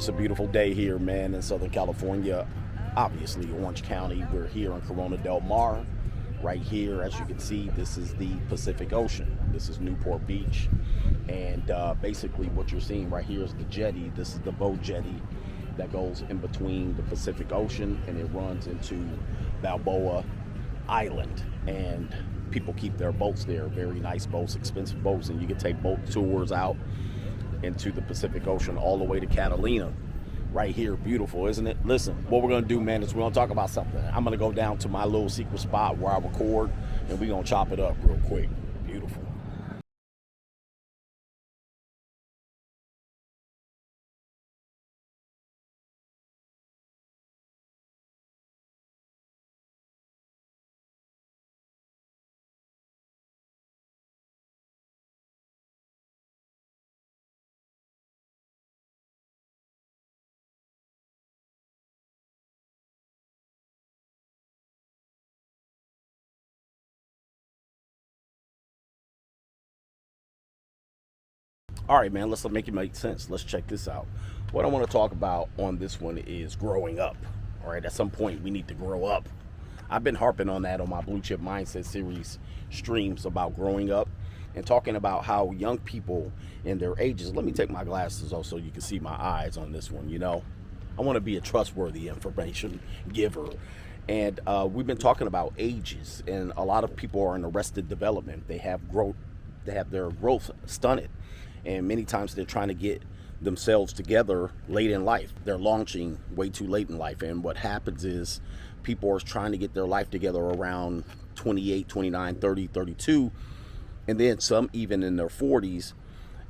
it's a beautiful day here, man, in Southern California. Obviously, Orange County. We're here in Corona Del Mar. Right here, as you can see, this is the Pacific Ocean. This is Newport Beach. And basically what you're seeing right here is the jetty. This is the boat jetty that goes in between the Pacific Ocean and it runs into Balboa Island. And people keep their boats there. Very nice boats, expensive boats. And you can take boat tours out into the Pacific Ocean all the way to Catalina. Right here, beautiful, isn't it? Listen, what we're gonna do, man, is we're gonna talk about something. I'm gonna go down to my little secret spot where I record, and we're gonna chop it up real quick. Beautiful. All right, man, let's make it make sense. Let's check this out. What I want to talk about on this one is growing up. All right, at some point, we need to grow up. I've been harping on that on my Blue Chip Mindset series streams about growing up and talking about how young people in their ages, let me take my glasses off so you can see my eyes on this one, you know. I want to be a trustworthy information giver. And we've been talking about ages, and a lot of people are in arrested development. They have their growth stunted. And many times they're trying to get themselves together late in life. They're launching way too late in life. And what happens is people are trying to get their life together around 28, 29, 30, 32, and then some even in their 40s.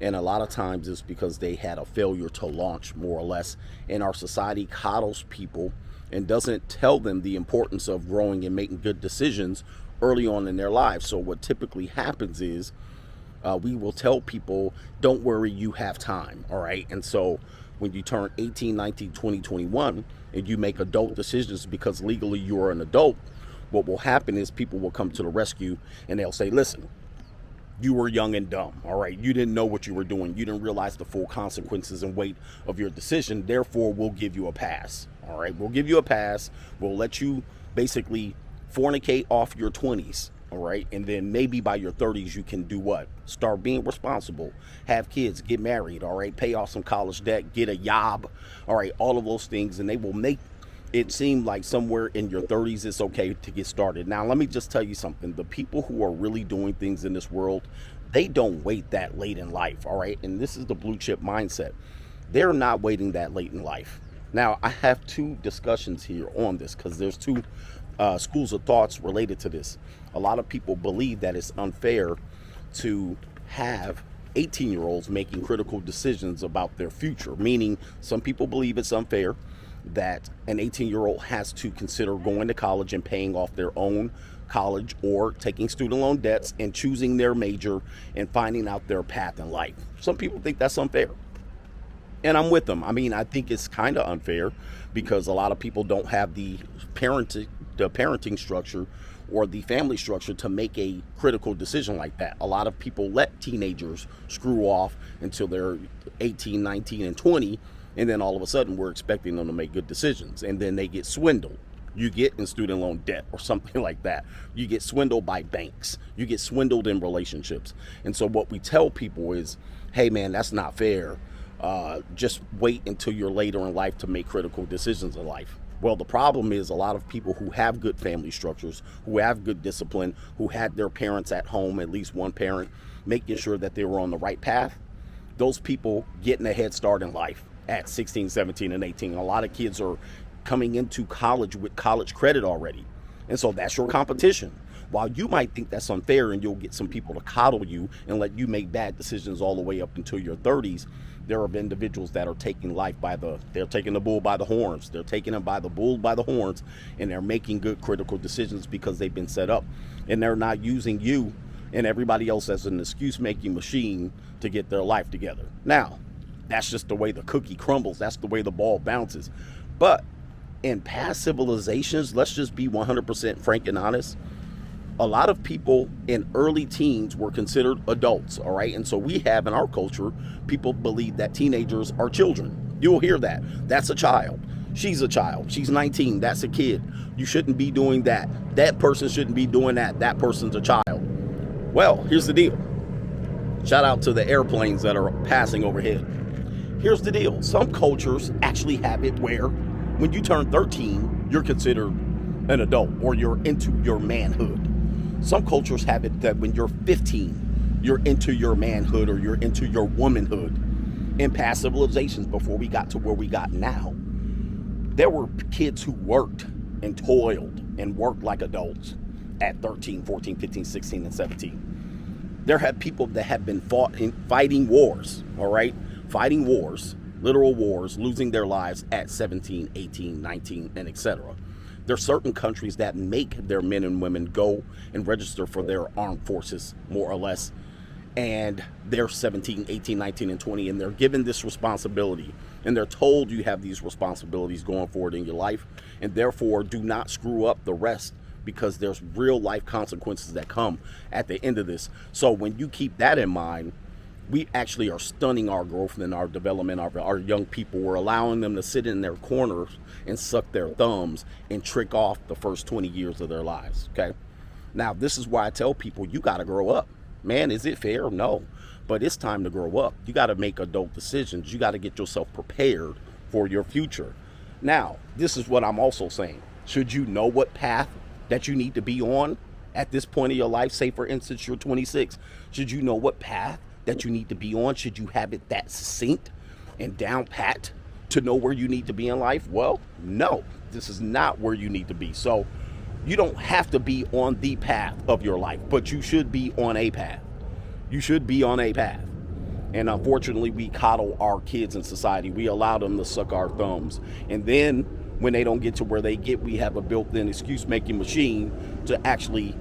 And a lot of times it's because they had a failure to launch, more or less. And our society coddles people and doesn't tell them the importance of growing and making good decisions early on in their lives. So what typically happens is we will tell people, don't worry, you have time, all right? And so when you turn 18, 19, 20, 21, and you make adult decisions because legally you are an adult, what will happen is people will come to the rescue and they'll say, listen, you were young and dumb, all right? You didn't know what you were doing. You didn't realize the full consequences and weight of your decision. Therefore, we'll give you a pass, all right? We'll give you a pass. We'll let you basically fornicate off your 20s. All right. And then maybe by your 30s, you can do what? Start being responsible, have kids, get married. All right. Pay off some college debt, get a job. All right. All of those things. And they will make it seem like somewhere in your 30s, it's okay to get started. Now, let me just tell you something. The people who are really doing things in this world, they don't wait that late in life. All right. And this is the Blue Chip Mindset. They're not waiting that late in life. Now, I have two discussions here on this because there's two schools of thoughts related to this. A lot of people believe that it's unfair to have 18-year-olds making critical decisions about their future, meaning some people believe it's unfair that an 18-year-old has to consider going to college and paying off their own college or taking student loan debts and choosing their major and finding out their path in life. Some people think that's unfair. And I'm with them. I mean, I think it's kind of unfair because a lot of people don't have the parenting structure or the family structure to make a critical decision like that. A lot of people let teenagers screw off until they're 18, 19, and 20, and then all of a sudden we're expecting them to make good decisions, and then they get swindled. You get in student loan debt or something like that. You get swindled by banks. You get swindled in relationships. And so what we tell people is, hey man, that's not fair. Just wait until you're later in life to make critical decisions in life. Well, the problem is a lot of people who have good family structures, who have good discipline, who had their parents at home, at least one parent, making sure that they were on the right path, those people getting a head start in life at 16, 17, and 18. A lot of kids are coming into college with college credit already. And so that's your competition. While you might think that's unfair and you'll get some people to coddle you and let you make bad decisions all the way up until your 30s, there are individuals that are taking they're taking the bull by the horns. They're taking them by the bull by the horns, and they're making good critical decisions because they've been set up. And they're not using you and everybody else as an excuse-making machine to get their life together. Now, that's just the way the cookie crumbles. That's the way the ball bounces. But in past civilizations, let's just be 100% frank and honest, a lot of people in early teens were considered adults, all right? And so we have in our culture, people believe that teenagers are children. You'll hear that. That's a child. She's a child. She's 19. That's a kid. You shouldn't be doing that. That person shouldn't be doing that. That person's a child. Well, here's the deal. Shout out to the airplanes that are passing overhead. Here's the deal. Some cultures actually have it where when you turn 13, you're considered an adult or you're into your manhood. Some cultures have it that when you're 15, you're into your manhood or you're into your womanhood. In past civilizations, before we got to where we got now, there were kids who worked and toiled and worked like adults at 13, 14, 15, 16, and 17. There have people that have been fighting wars, all right? Fighting wars, literal wars, losing their lives at 17, 18, 19, and etc. There are certain countries that make their men and women go and register for their armed forces, more or less, and they're 17, 18, 19, and 20, and they're given this responsibility, and they're told you have these responsibilities going forward in your life, and therefore do not screw up the rest, because there's real life consequences that come at the end of this. So when you keep that in mind, we actually are stunning our growth and our development of our young people. We're allowing them to sit in their corners and suck their thumbs and trick off the first 20 years of their lives, okay? Now, this is why I tell people, you got to grow up. Man, is it fair? No. But it's time to grow up. You got to make adult decisions. You got to get yourself prepared for your future. Now, this is what I'm also saying. Should you know what path that you need to be on at this point of your life? Say, for instance, you're 26. Should you know what path that you need to be on? Should you have it that succinct and down pat to know where you need to be in life? Well, no, this is not where you need to be. So you don't have to be on the path of your life, but you should be on a path. You should be on a path. And unfortunately, we coddle our kids in society. We allow them to suck our thumbs. And then when they don't get to where they get, we have a built-in excuse-making machine to actually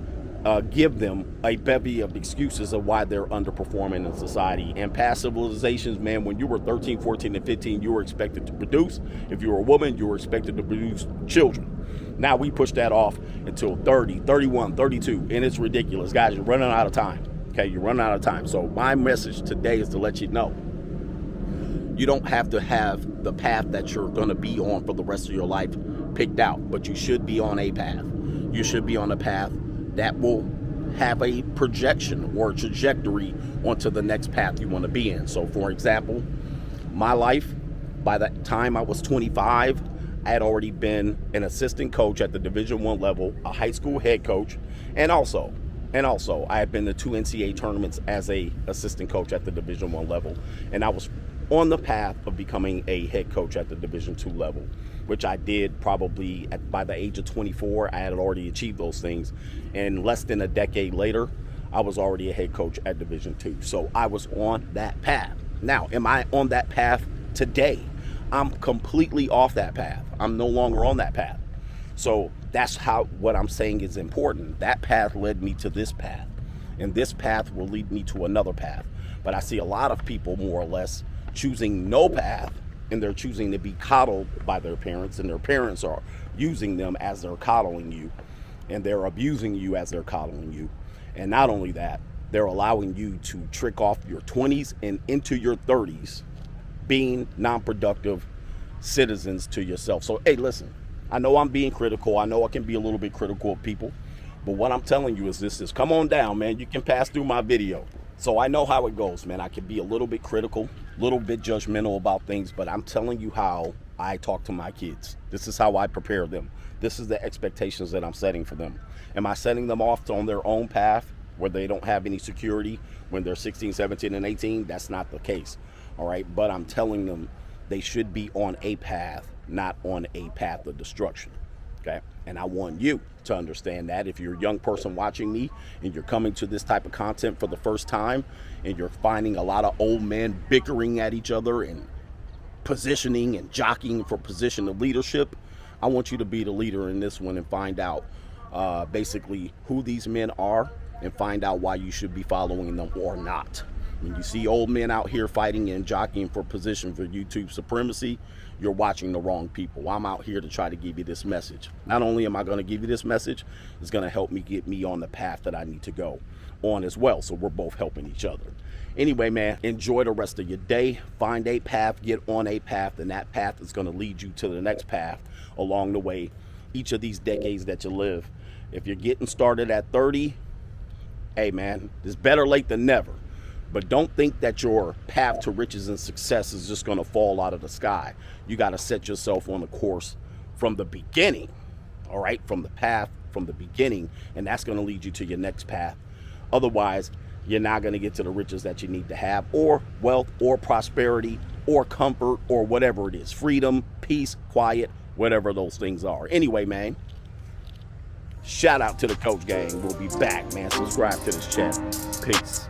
give them a bevy of excuses of why they're underperforming in society. And past civilizations, man, when you were 13, 14, and 15, you were expected to produce. If you were a woman, you were expected to produce children. Now we push that off until 30, 31, 32, and it's ridiculous. Guys, you're running out of time. Okay, you're running out of time. So my message today is to let you know, you don't have to have the path that you're going to be on for the rest of your life picked out, but you should be on a path. You should be on a path that will have a projection or a trajectory onto the next path you want to be in. So for example, my life, by the time I was 25, I had already been an assistant coach at the Division I level, a high school head coach, and also I had been to 2 NCAA tournaments as a assistant coach at the Division I level, and I was on the path of becoming a head coach at the Division II level, which I did probably by the age of 24. I had already achieved those things, and less than a decade later, I was already a head coach at Division II. So I was on that path. Now, am I on that path today? I'm completely off that path. I'm no longer on that path. So that's what I'm saying is important. That path led me to this path, and this path will lead me to another path. But I see a lot of people, more or less, choosing no path, and they're choosing to be coddled by their parents, and their parents are using them as they're coddling you, and they're abusing you as they're coddling you. And not only that, they're allowing you to trick off your 20s and into your 30s being non-productive citizens to yourself. So, hey, listen, I know I'm being critical. I know I can be a little bit critical of people, but what I'm telling you is this is, come on down, man. You can pass through my video. So I know how it goes, man. I can be a little bit critical, a little bit judgmental about things, but I'm telling you how I talk to my kids. This is how I prepare them. This is the expectations that I'm setting for them. Am I setting them off on their own path where they don't have any security when they're 16, 17, and 18? That's not the case, all right? But I'm telling them they should be on a path, not on a path of destruction, okay? And I want you to understand that. If you're a young person watching me and you're coming to this type of content for the first time and you're finding a lot of old men bickering at each other and positioning and jockeying for position of leadership, I want you to be the leader in this one and find out basically who these men are and find out why you should be following them or not. When you see old men out here fighting and jockeying for position for YouTube supremacy, you're watching the wrong people. I'm out here to try to give you this message. Not only am I going to give you this message, it's going to help me get me on the path that I need to go on as well. So we're both helping each other. Anyway, man, enjoy the rest of your day. Find a path, get on a path, and that path is going to lead you to the next path along the way. Each of these decades that you live. If you're getting started at 30, hey, man, it's better late than never. But don't think that your path to riches and success is just going to fall out of the sky. You got to set yourself on the course from the beginning, all right, from the path, from the beginning, and that's going to lead you to your next path. Otherwise, you're not going to get to the riches that you need to have, or wealth, or prosperity, or comfort, or whatever it is. Freedom, peace, quiet, whatever those things are. Anyway, man, shout out to the Coach Gang. We'll be back, man. Subscribe to this channel. Peace.